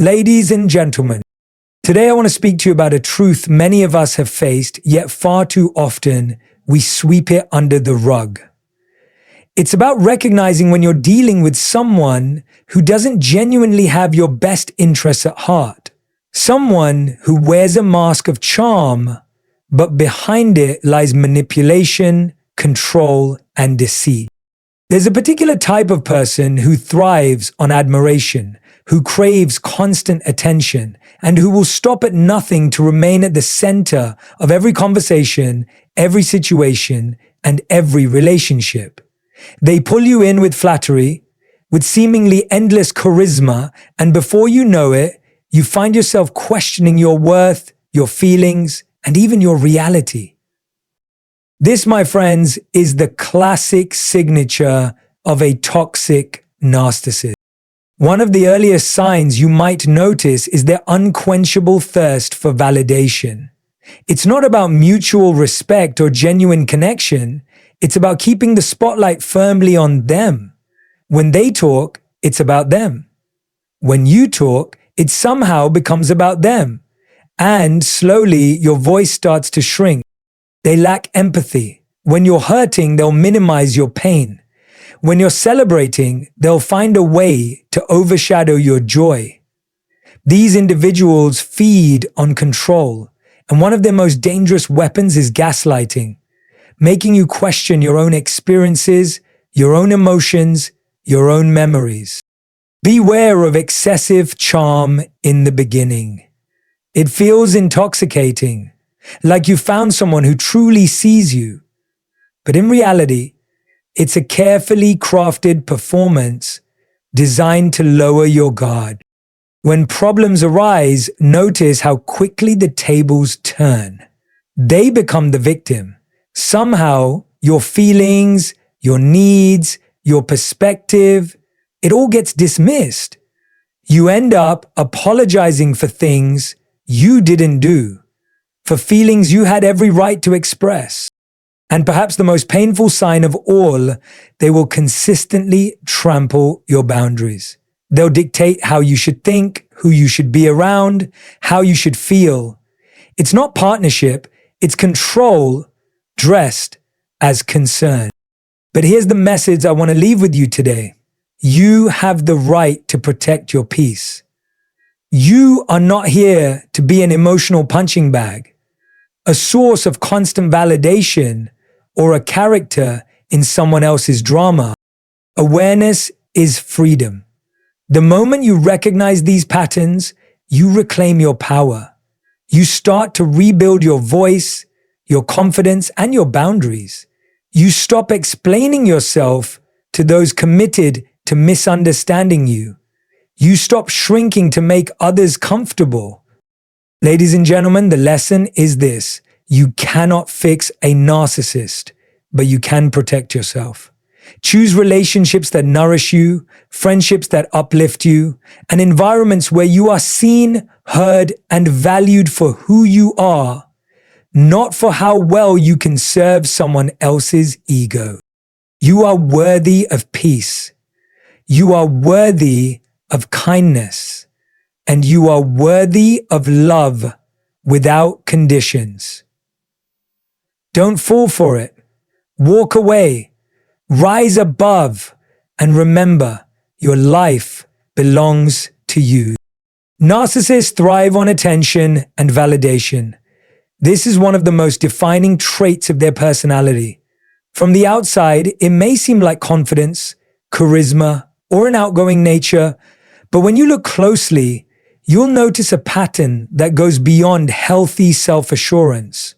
Ladies and gentlemen, today I want to speak to you about a truth many of us have faced, yet far too often we sweep it under the rug. It's about recognizing when you're dealing with someone who doesn't genuinely have your best interests at heart. Someone who wears a mask of charm, but behind it lies manipulation, control, and deceit. There's a particular type of person who thrives on admiration, who craves constant attention, and who will stop at nothing to remain at the center of every conversation, every situation, and every relationship. They pull you in with flattery, with seemingly endless charisma, and before you know it, you find yourself questioning your worth, your feelings, and even your reality. This, my friends, is the classic signature of a toxic narcissist. One of the earliest signs you might notice is their unquenchable thirst for validation. It's not about mutual respect or genuine connection. It's about keeping the spotlight firmly on them. When they talk, it's about them. When you talk, it somehow becomes about them. And slowly, your voice starts to shrink. They lack empathy. When you're hurting, they'll minimize your pain. When you're celebrating, they'll find a way to overshadow your joy. These individuals feed on control, and one of their most dangerous weapons is gaslighting, making you question your own experiences, your own emotions, your own memories. Beware of excessive charm in the beginning. It feels intoxicating, like you found someone who truly sees you. But in reality, it's a carefully crafted performance designed to lower your guard. When problems arise, notice how quickly the tables turn. They become the victim. Somehow, your feelings, your needs, your perspective, it all gets dismissed. You end up apologizing for things you didn't do, for feelings you had every right to express. And perhaps the most painful sign of all, they will consistently trample your boundaries. They'll dictate how you should think, who you should be around, how you should feel. It's not partnership, it's control dressed as concern. But here's the message I want to leave with you today. You have the right to protect your peace. You are not here to be an emotional punching bag, a source of constant validation, or a character in someone else's drama. Awareness is freedom. The moment you recognize these patterns, you reclaim your power. You start to rebuild your voice, your confidence, and your boundaries. You stop explaining yourself to those committed to misunderstanding you. You stop shrinking to make others comfortable. Ladies and gentlemen, the lesson is this. You cannot fix a narcissist, but you can protect yourself. Choose relationships that nourish you, friendships that uplift you, and environments where you are seen, heard, and valued for who you are, not for how well you can serve someone else's ego. You are worthy of peace. You are worthy of kindness. And you are worthy of love without conditions. Don't fall for it. Walk away. Rise above. And remember, your life belongs to you. Narcissists thrive on attention and validation. This is one of the most defining traits of their personality. From the outside, it may seem like confidence, charisma, or an outgoing nature, but when you look closely, you'll notice a pattern that goes beyond healthy self-assurance.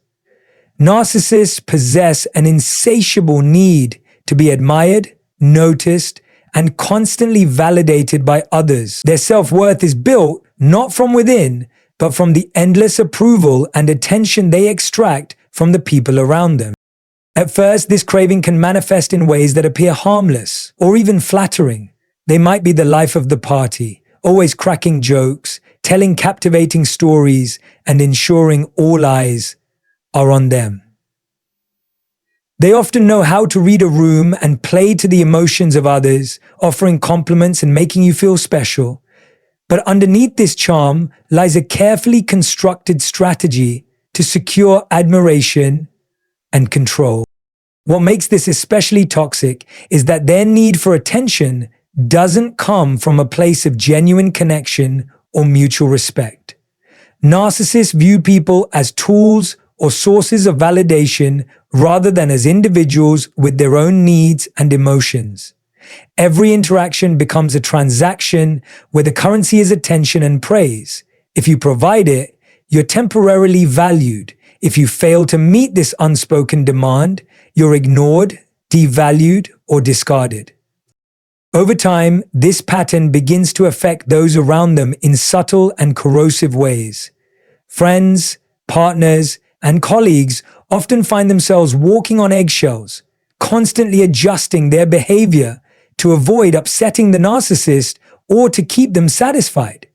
Narcissists possess an insatiable need to be admired, noticed, and constantly validated by others. Their self-worth is built not from within, but from the endless approval and attention they extract from the people around them. At first, this craving can manifest in ways that appear harmless or even flattering. They might be the life of the party, always cracking jokes, telling captivating stories, and ensuring all eyes are on them. They often know how to read a room and play to the emotions of others, offering compliments and making you feel special. But underneath this charm lies a carefully constructed strategy to secure admiration and control. What makes this especially toxic is that their need for attention doesn't come from a place of genuine connection or mutual respect. Narcissists view people as tools or sources of validation rather than as individuals with their own needs and emotions. Every interaction becomes a transaction where the currency is attention and praise. If you provide it, you're temporarily valued. If you fail to meet this unspoken demand, you're ignored, devalued, or discarded. Over time, this pattern begins to affect those around them in subtle and corrosive ways. Friends, partners, and colleagues often find themselves walking on eggshells, constantly adjusting their behavior to avoid upsetting the narcissist or to keep them satisfied.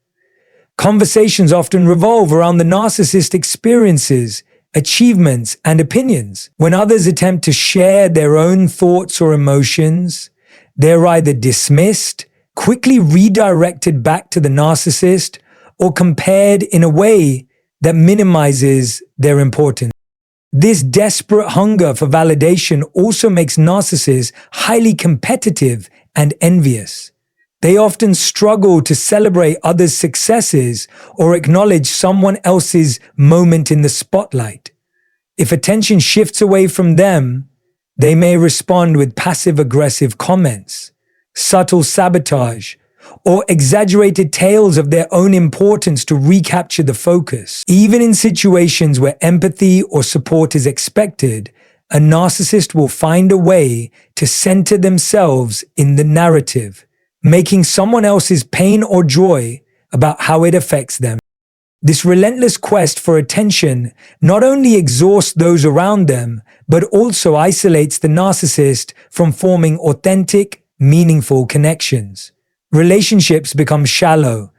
Conversations often revolve around the narcissist's experiences, achievements, and opinions. When others attempt to share their own thoughts or emotions, they're either dismissed, quickly redirected back to the narcissist, or compared in a way that minimizes their importance. This desperate hunger for validation also makes narcissists highly competitive and envious. They often struggle to celebrate others' successes or acknowledge someone else's moment in the spotlight. If attention shifts away from them, they may respond with passive-aggressive comments, subtle sabotage, or exaggerated tales of their own importance to recapture the focus. Even in situations where empathy or support is expected, a narcissist will find a way to center themselves in the narrative, making someone else's pain or joy about how it affects them. This relentless quest for attention not only exhausts those around them, but also isolates the narcissist from forming authentic, meaningful connections. Relationships become shallow,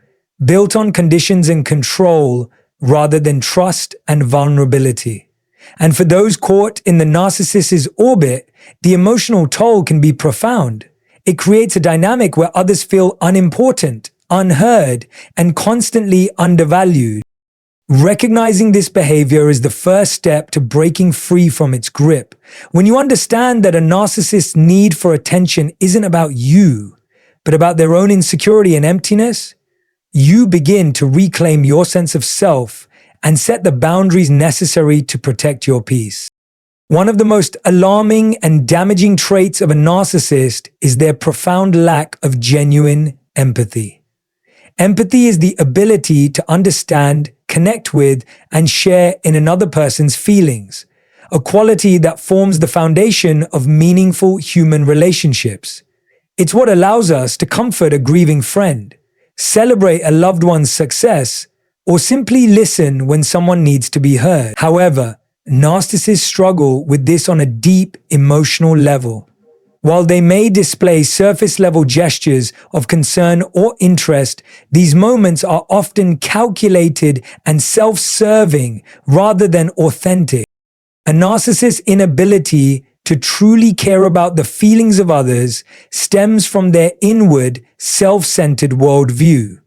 built on conditions and control rather than trust and vulnerability. And for those caught in the narcissist's orbit, the emotional toll can be profound. It creates a dynamic where others feel unimportant, unheard, and constantly undervalued. Recognizing this behavior is the first step to breaking free from its grip. When you understand that a narcissist's need for attention isn't about you, but about their own insecurity and emptiness, you begin to reclaim your sense of self and set the boundaries necessary to protect your peace. One of the most alarming and damaging traits of a narcissist is their profound lack of genuine empathy. Empathy is the ability to understand, connect with, and share in another person's feelings, a quality that forms the foundation of meaningful human relationships. It's what allows us to comfort a grieving friend, celebrate a loved one's success, or simply listen when someone needs to be heard. However, narcissists struggle with this on a deep emotional level. While they may display surface-level gestures of concern or interest, these moments are often calculated and self-serving rather than authentic. A narcissist's inability to truly care about the feelings of others stems from their inward, self-centered worldview.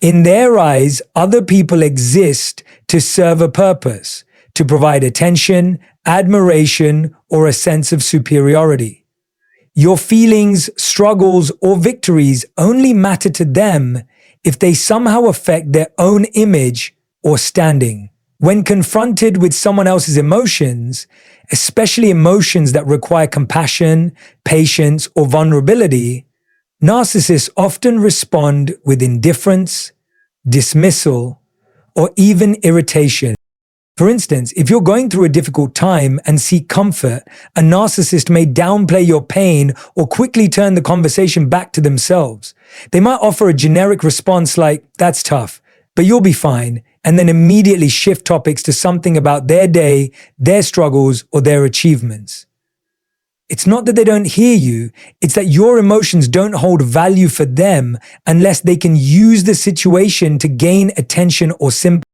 In their eyes, other people exist to serve a purpose, to provide attention, admiration, or a sense of superiority. Your feelings, struggles, or victories only matter to them if they somehow affect their own image or standing. When confronted with someone else's emotions, especially emotions that require compassion, patience, or vulnerability, narcissists often respond with indifference, dismissal, or even irritation. For instance, if you're going through a difficult time and seek comfort, a narcissist may downplay your pain or quickly turn the conversation back to themselves. They might offer a generic response like, "That's tough, but you'll be fine," and then immediately shift topics to something about their day, their struggles, or their achievements. It's not that they don't hear you, it's that your emotions don't hold value for them unless they can use the situation to gain attention or sympathy.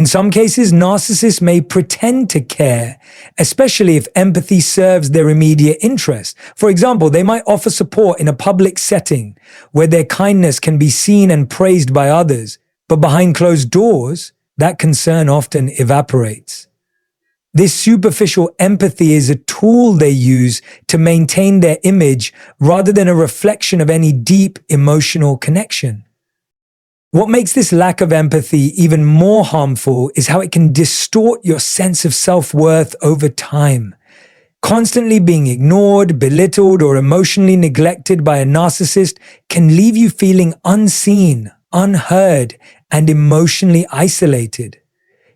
In some cases, narcissists may pretend to care, especially if empathy serves their immediate interest. For example, they might offer support in a public setting where their kindness can be seen and praised by others, but behind closed doors, that concern often evaporates. This superficial empathy is a tool they use to maintain their image rather than a reflection of any deep emotional connection. What makes this lack of empathy even more harmful is how it can distort your sense of self-worth over time. Constantly being ignored, belittled, or emotionally neglected by a narcissist can leave you feeling unseen, unheard, and emotionally isolated.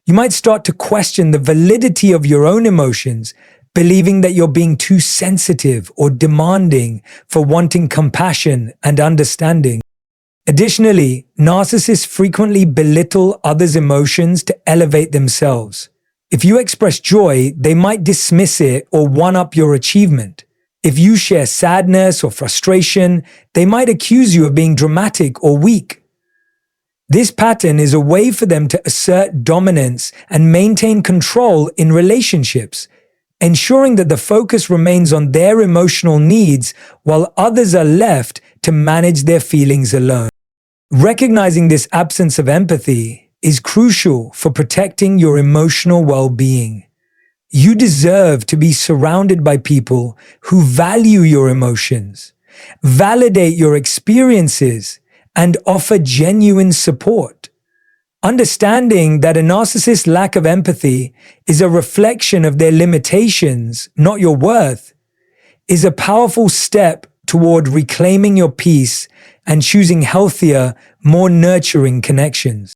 You might start to question the validity of your own emotions, believing that you're being too sensitive or demanding for wanting compassion and understanding. Additionally, narcissists frequently belittle others' emotions to elevate themselves. If you express joy, they might dismiss it or one-up your achievement. If you share sadness or frustration, they might accuse you of being dramatic or weak. This pattern is a way for them to assert dominance and maintain control in relationships, ensuring that the focus remains on their emotional needs while others are left to manage their feelings alone. Recognizing this absence of empathy is crucial for protecting your emotional well-being. You deserve to be surrounded by people who value your emotions, validate your experiences, and offer genuine support. Understanding that a narcissist's lack of empathy is a reflection of their limitations, not your worth, is a powerful step toward reclaiming your peace and choosing healthier, more nurturing connections.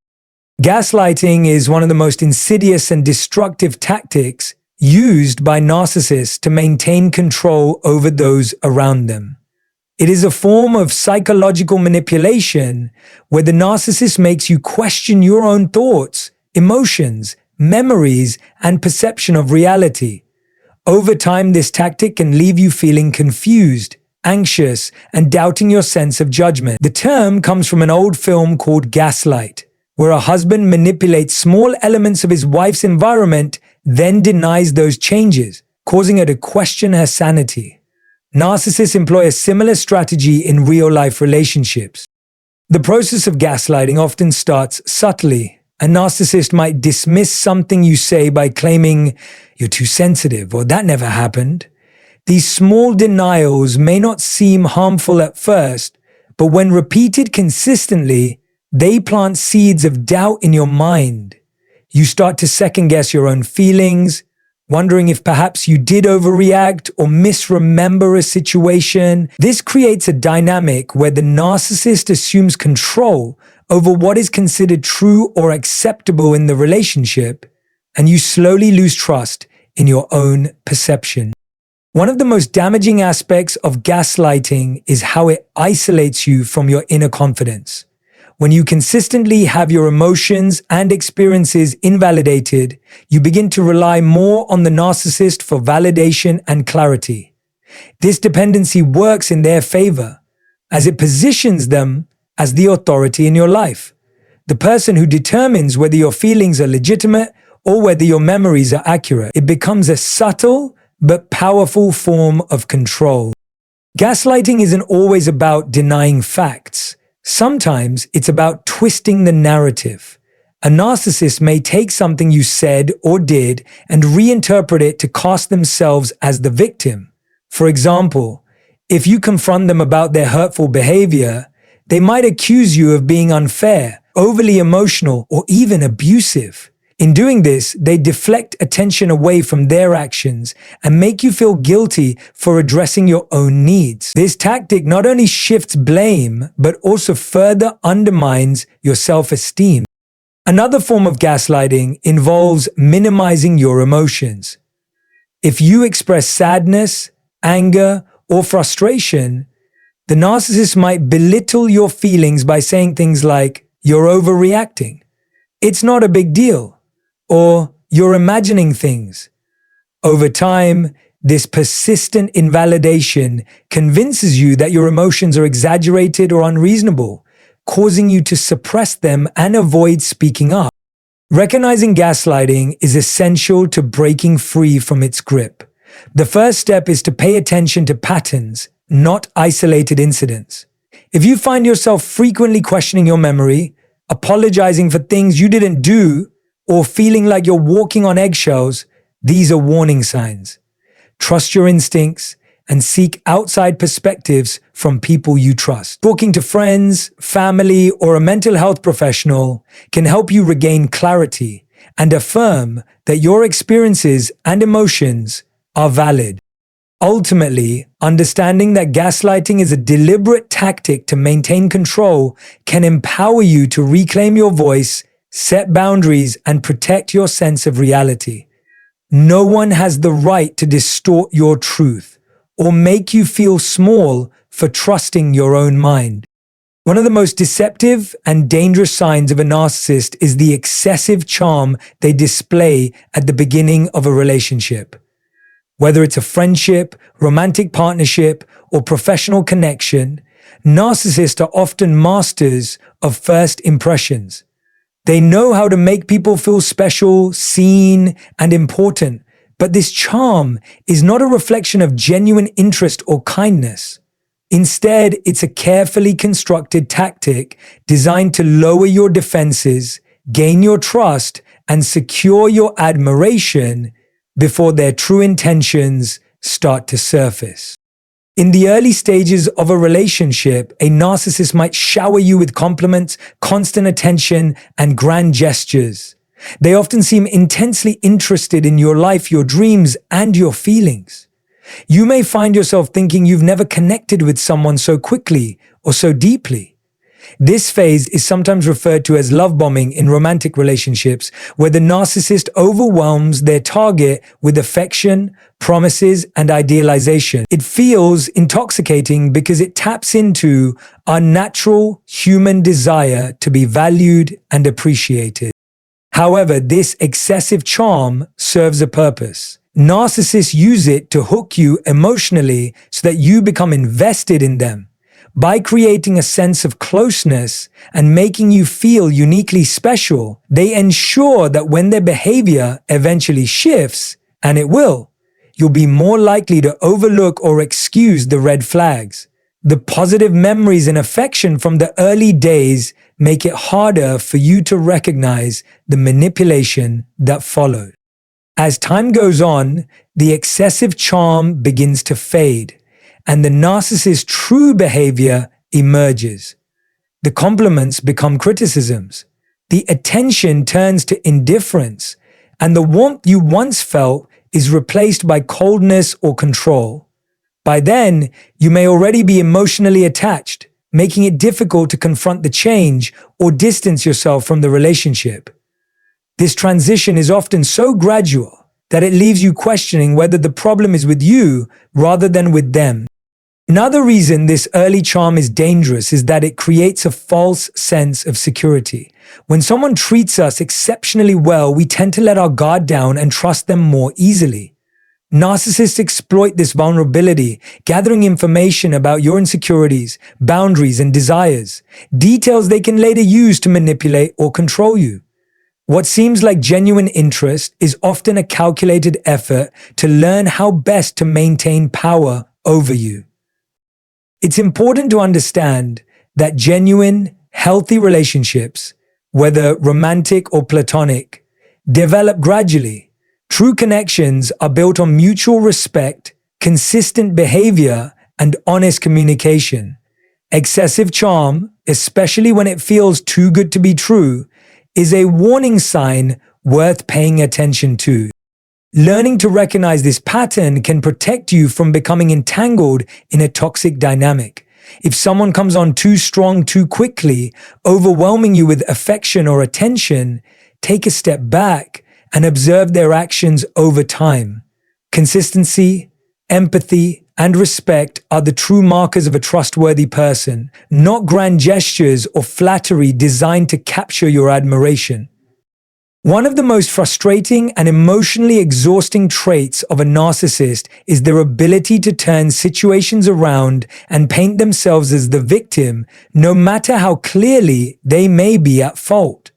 Gaslighting is one of the most insidious and destructive tactics used by narcissists to maintain control over those around them. It is a form of psychological manipulation where the narcissist makes you question your own thoughts, emotions, memories, and perception of reality. Over time, this tactic can leave you feeling confused, anxious, and doubting your sense of judgment. The term comes from an old film called Gaslight, where a husband manipulates small elements of his wife's environment, then denies those changes, causing her to question her sanity. Narcissists employ a similar strategy in real-life relationships. The process of gaslighting often starts subtly. A narcissist might dismiss something you say by claiming, "You're too sensitive," or "That never happened." These small denials may not seem harmful at first, but when repeated consistently, they plant seeds of doubt in your mind. You start to second-guess your own feelings, wondering if perhaps you did overreact or misremember a situation. This creates a dynamic where the narcissist assumes control over what is considered true or acceptable in the relationship, and you slowly lose trust in your own perception. One of the most damaging aspects of gaslighting is how it isolates you from your inner confidence. When you consistently have your emotions and experiences invalidated, you begin to rely more on the narcissist for validation and clarity. This dependency works in their favor, as it positions them as the authority in your life, the person who determines whether your feelings are legitimate or whether your memories are accurate. It becomes a subtle but powerful form of control. Gaslighting isn't always about denying facts. Sometimes it's about twisting the narrative. A narcissist may take something you said or did and reinterpret it to cast themselves as the victim. For example, if you confront them about their hurtful behavior, they might accuse you of being unfair, overly emotional, or even abusive. In doing this, they deflect attention away from their actions and make you feel guilty for addressing your own needs. This tactic not only shifts blame, but also further undermines your self-esteem. Another form of gaslighting involves minimizing your emotions. If you express sadness, anger, or frustration, the narcissist might belittle your feelings by saying things like, "You're overreacting," "It's not a big deal," or "You're imagining things." Over time, this persistent invalidation convinces you that your emotions are exaggerated or unreasonable, causing you to suppress them and avoid speaking up. Recognizing gaslighting is essential to breaking free from its grip. The first step is to pay attention to patterns, not isolated incidents. If you find yourself frequently questioning your memory, apologizing for things you didn't do, or feeling like you're walking on eggshells, these are warning signs. Trust your instincts and seek outside perspectives from people you trust. Talking to friends, family, or a mental health professional can help you regain clarity and affirm that your experiences and emotions are valid. Ultimately, understanding that gaslighting is a deliberate tactic to maintain control can empower you to reclaim your voice, set boundaries, and protect your sense of reality. No one has the right to distort your truth or make you feel small for trusting your own mind. One of the most deceptive and dangerous signs of a narcissist is the excessive charm they display at the beginning of a relationship. Whether it's a friendship, romantic partnership, or professional connection, narcissists are often masters of first impressions. They know how to make people feel special, seen, and important, but this charm is not a reflection of genuine interest or kindness. Instead, it's a carefully constructed tactic designed to lower your defenses, gain your trust, and secure your admiration before their true intentions start to surface. In the early stages of a relationship, a narcissist might shower you with compliments, constant attention, and grand gestures. They often seem intensely interested in your life, your dreams, and your feelings. You may find yourself thinking you've never connected with someone so quickly or so deeply. This phase is sometimes referred to as love bombing in romantic relationships, where the narcissist overwhelms their target with affection, promises, and idealization. It feels intoxicating because it taps into our natural human desire to be valued and appreciated. However, this excessive charm serves a purpose. Narcissists use it to hook you emotionally so that you become invested in them. By creating a sense of closeness and making you feel uniquely special, they ensure that when their behavior eventually shifts, and it will, you'll be more likely to overlook or excuse the red flags. The positive memories and affection from the early days make it harder for you to recognize the manipulation that followed. As time goes on, the excessive charm begins to fade, and the narcissist's true behavior emerges. The compliments become criticisms. The attention turns to indifference, and the warmth you once felt is replaced by coldness or control. By then, you may already be emotionally attached, making it difficult to confront the change or distance yourself from the relationship. This transition is often so gradual that it leaves you questioning whether the problem is with you rather than with them. Another reason this early charm is dangerous is that it creates a false sense of security. When someone treats us exceptionally well, we tend to let our guard down and trust them more easily. Narcissists exploit this vulnerability, gathering information about your insecurities, boundaries, and desires, details they can later use to manipulate or control you. What seems like genuine interest is often a calculated effort to learn how best to maintain power over you. It's important to understand that genuine, healthy relationships, whether romantic or platonic, develop gradually. True connections are built on mutual respect, consistent behavior, and honest communication. Excessive charm, especially when it feels too good to be true, is a warning sign worth paying attention to. Learning to recognize this pattern can protect you from becoming entangled in a toxic dynamic. If someone comes on too strong too quickly, overwhelming you with affection or attention, take a step back and observe their actions over time. Consistency, empathy, and respect are the true markers of a trustworthy person, not grand gestures or flattery designed to capture your admiration. One of the most frustrating and emotionally exhausting traits of a narcissist is their ability to turn situations around and paint themselves as the victim, no matter how clearly they may be at fault.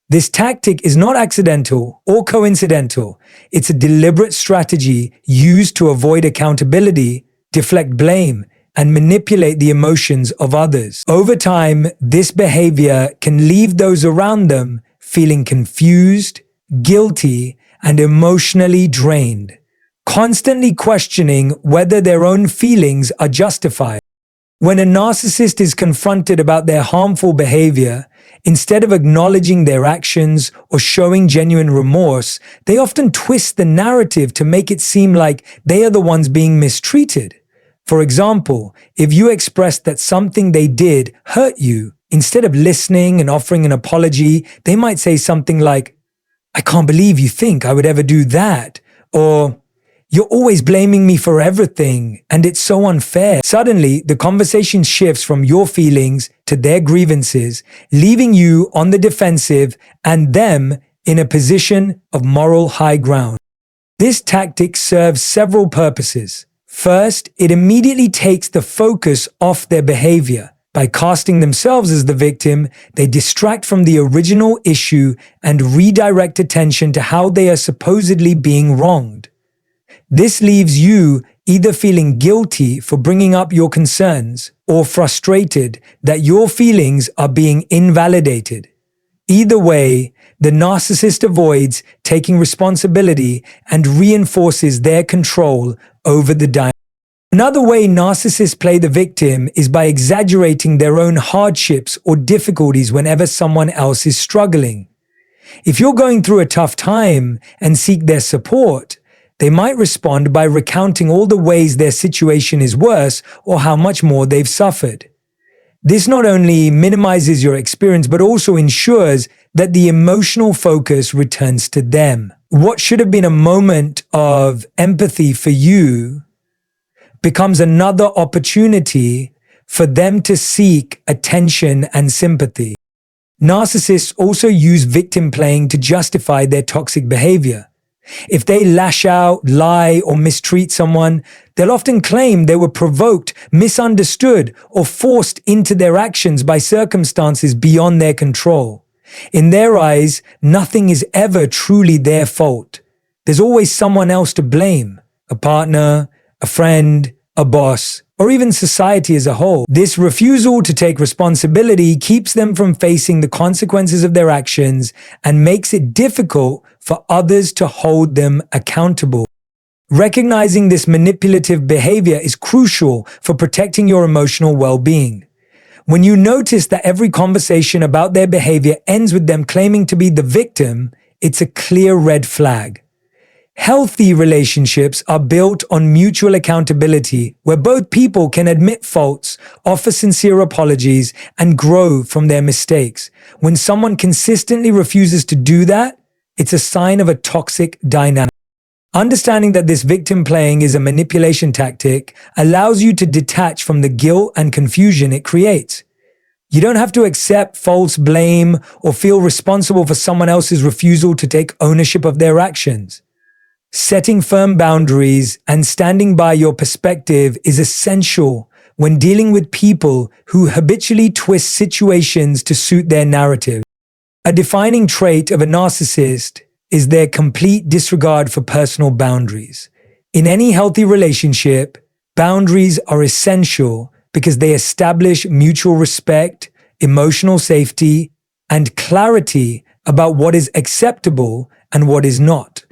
This tactic is not accidental or coincidental. It's a deliberate strategy used to avoid accountability, deflect blame, and manipulate the emotions of others. Over time, this behavior can leave those around them feeling confused, guilty, and emotionally drained, constantly questioning whether their own feelings are justified. When a narcissist is confronted about their harmful behavior, instead of acknowledging their actions or showing genuine remorse, they often twist the narrative to make it seem like they are the ones being mistreated. For example, if you expressed that something they did hurt you, instead of listening and offering an apology, they might say something like, "I can't believe you think I would ever do that," or "You're always blaming me for everything, and it's so unfair." Suddenly, the conversation shifts from your feelings to their grievances, leaving you on the defensive and them in a position of moral high ground. This tactic serves several purposes. First, it immediately takes the focus off their behavior. By casting themselves as the victim, they distract from the original issue and redirect attention to how they are supposedly being wronged. This leaves you either feeling guilty for bringing up your concerns or frustrated that your feelings are being invalidated. Either way, the narcissist avoids taking responsibility and reinforces their control over the dynamic. Another way narcissists play the victim is by exaggerating their own hardships or difficulties whenever someone else is struggling. If you're going through a tough time and seek their support, they might respond by recounting all the ways their situation is worse or how much more they've suffered. This not only minimizes your experience, but also ensures that the emotional focus returns to them. What should have been a moment of empathy for you becomes another opportunity for them to seek attention and sympathy. Narcissists also use victim playing to justify their toxic behavior. If they lash out, lie, or mistreat someone, they'll often claim they were provoked, misunderstood, or forced into their actions by circumstances beyond their control. In their eyes, nothing is ever truly their fault. There's always someone else to blame: a partner, a friend, a boss, or even society as a whole. This refusal to take responsibility keeps them from facing the consequences of their actions and makes it difficult for others to hold them accountable. Recognizing this manipulative behavior is crucial for protecting your emotional well-being. When you notice that every conversation about their behavior ends with them claiming to be the victim, it's a clear red flag. Healthy relationships are built on mutual accountability, where both people can admit faults, offer sincere apologies, and grow from their mistakes. When someone consistently refuses to do that, it's a sign of a toxic dynamic. Understanding that this victim playing is a manipulation tactic allows you to detach from the guilt and confusion it creates. You don't have to accept false blame or feel responsible for someone else's refusal to take ownership of their actions. Setting firm boundaries and standing by your perspective is essential when dealing with people who habitually twist situations to suit their narrative. A defining trait of a narcissist is their complete disregard for personal boundaries. In any healthy relationship, boundaries are essential because they establish mutual respect, emotional safety, and clarity about what is acceptable and what is not.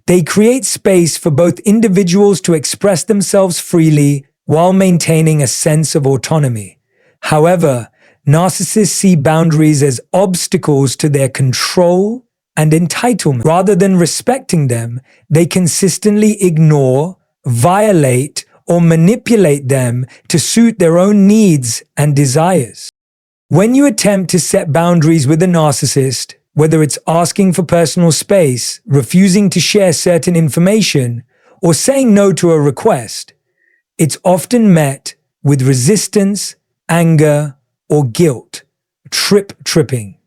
They create space for both individuals to express themselves freely while maintaining a sense of autonomy. However, narcissists see boundaries as obstacles to their control and entitlement. Rather than respecting them, they consistently ignore, violate, or manipulate them to suit their own needs and desires. When you attempt to set boundaries with a narcissist, whether it's asking for personal space, refusing to share certain information, or saying no to a request, it's often met with resistance, anger, or guilt, tripping.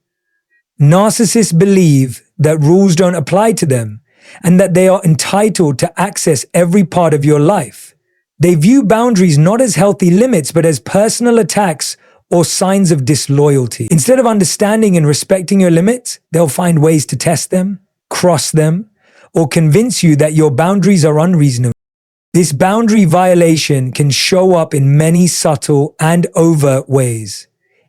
Narcissists believe that rules don't apply to them and that they are entitled to access every part of your life. They view boundaries not as healthy limits but as personal attacks or signs of disloyalty. Instead of understanding and respecting your limits, they'll find ways to test them, cross them, or convince you that your boundaries are unreasonable. This boundary violation can show up in many subtle and overt ways.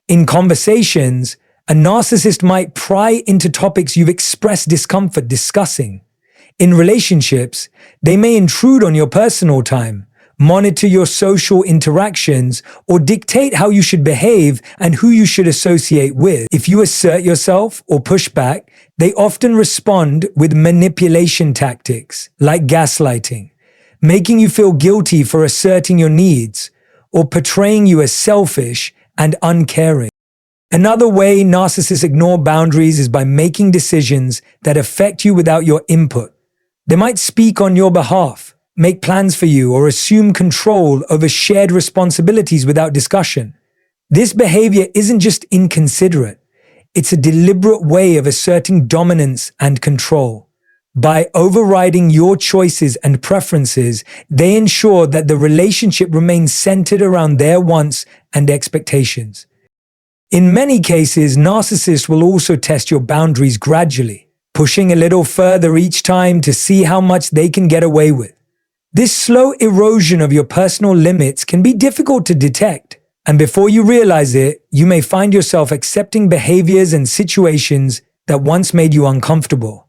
In conversations, a narcissist might pry into topics you've expressed discomfort discussing. In relationships, they may intrude on your personal time, monitor your social interactions, or dictate how you should behave and who you should associate with. If you assert yourself or push back, they often respond with manipulation tactics, like gaslighting, making you feel guilty for asserting your needs, or portraying you as selfish and uncaring. Another way narcissists ignore boundaries is by making decisions that affect you without your input. They might speak on your behalf, make plans for you, or assume control over shared responsibilities without discussion. This behavior isn't just inconsiderate, it's a deliberate way of asserting dominance and control. By overriding your choices and preferences, they ensure that the relationship remains centered around their wants and expectations. In many cases, narcissists will also test your boundaries gradually, pushing a little further each time to see how much they can get away with. This slow erosion of your personal limits can be difficult to detect, and before you realize it, you may find yourself accepting behaviors and situations that once made you uncomfortable.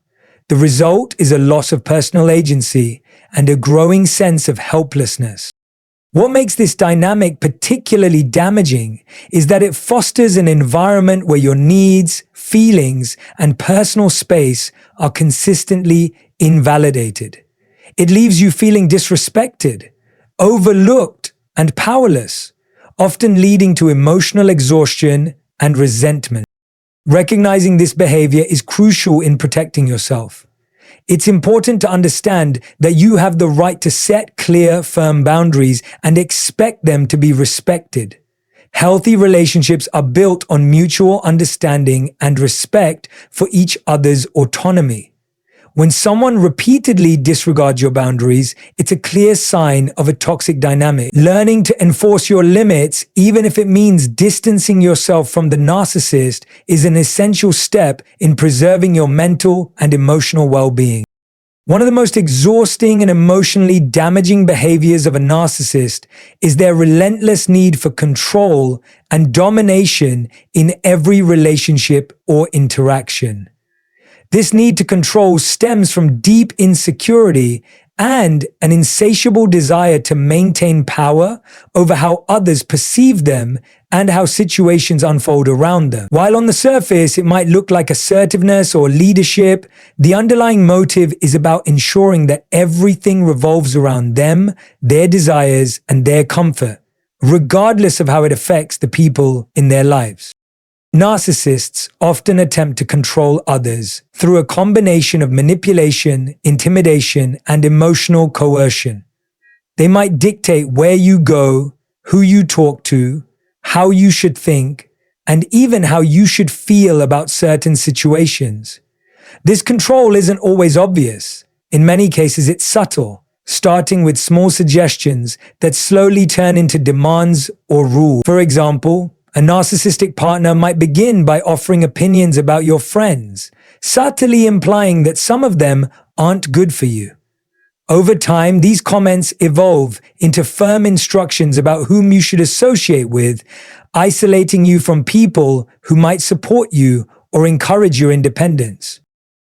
The result is a loss of personal agency and a growing sense of helplessness. What makes this dynamic particularly damaging is that it fosters an environment where your needs, feelings, and personal space are consistently invalidated. It leaves you feeling disrespected, overlooked, and powerless, often leading to emotional exhaustion and resentment. Recognizing this behavior is crucial in protecting yourself. It's important to understand that you have the right to set clear, firm boundaries and expect them to be respected. Healthy relationships are built on mutual understanding and respect for each other's autonomy. When someone repeatedly disregards your boundaries, it's a clear sign of a toxic dynamic. Learning to enforce your limits, even if it means distancing yourself from the narcissist, is an essential step in preserving your mental and emotional well-being. One of the most exhausting and emotionally damaging behaviors of a narcissist is their relentless need for control and domination in every relationship or interaction. This need to control stems from deep insecurity and an insatiable desire to maintain power over how others perceive them and how situations unfold around them. While on the surface it might look like assertiveness or leadership, the underlying motive is about ensuring that everything revolves around them, their desires, and their comfort, regardless of how it affects the people in their lives. Narcissists often attempt to control others through a combination of manipulation, intimidation, and emotional coercion. They might dictate where you go, who you talk to, how you should think, and even how you should feel about certain situations. This control isn't always obvious. In many cases, it's subtle, starting with small suggestions that slowly turn into demands or rules. For example, a narcissistic partner might begin by offering opinions about your friends, subtly implying that some of them aren't good for you. Over time, these comments evolve into firm instructions about whom you should associate with, isolating you from people who might support you or encourage your independence.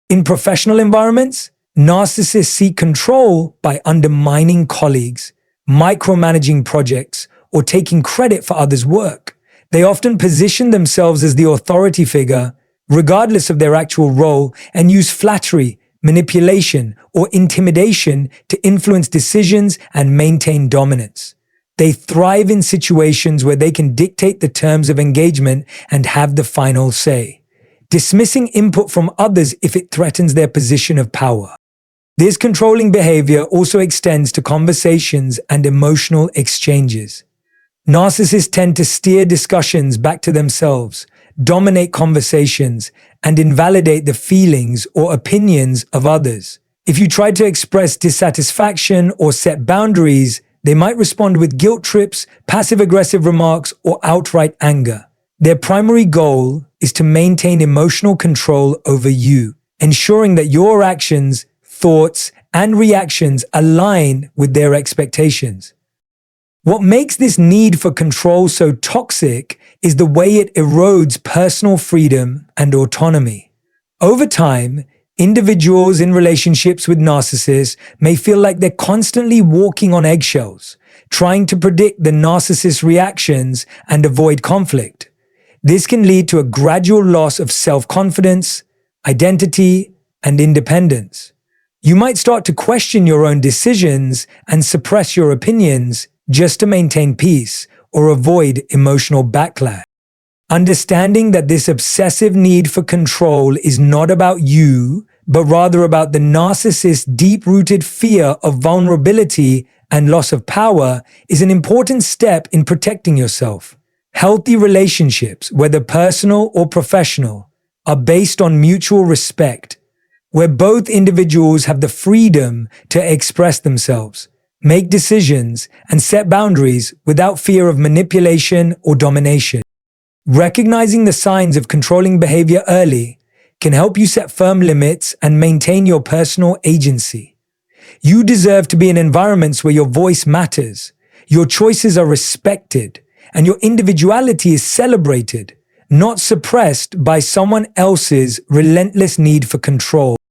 In professional environments, narcissists seek control by undermining colleagues, micromanaging projects, or taking credit for others' work. They often position themselves as the authority figure, regardless of their actual role, and use flattery, manipulation, or intimidation to influence decisions and maintain dominance. They thrive in situations where they can dictate the terms of engagement and have the final say, dismissing input from others if it threatens their position of power. This controlling behavior also extends to conversations and emotional exchanges. Narcissists tend to steer discussions back to themselves, dominate conversations, and invalidate the feelings or opinions of others. If you try to express dissatisfaction or set boundaries, They might respond with guilt trips, passive-aggressive remarks, or outright anger. Their primary goal is to maintain emotional control over you, ensuring that your actions, thoughts, and reactions align with their expectations. What makes this need for control so toxic is the way it erodes personal freedom and autonomy. Over time, individuals in relationships with narcissists may feel like they're constantly walking on eggshells, trying to predict the narcissist's reactions and avoid conflict. This can lead to a gradual loss of self-confidence, identity, and independence. You might start to question your own decisions and suppress your opinions just to maintain peace or avoid emotional backlash. Understanding that this obsessive need for control is not about you, but rather about the narcissist's deep-rooted fear of vulnerability and loss of power is an important step in protecting yourself. Healthy relationships, whether personal or professional, are based on mutual respect, where both individuals have the freedom to express themselves, make decisions, and set boundaries without fear of manipulation or domination. Recognizing the signs of controlling behavior early can help you set firm limits and maintain your personal agency. You deserve to be in environments where your voice matters, your choices are respected, and your individuality is celebrated, not suppressed by someone else's relentless need for control.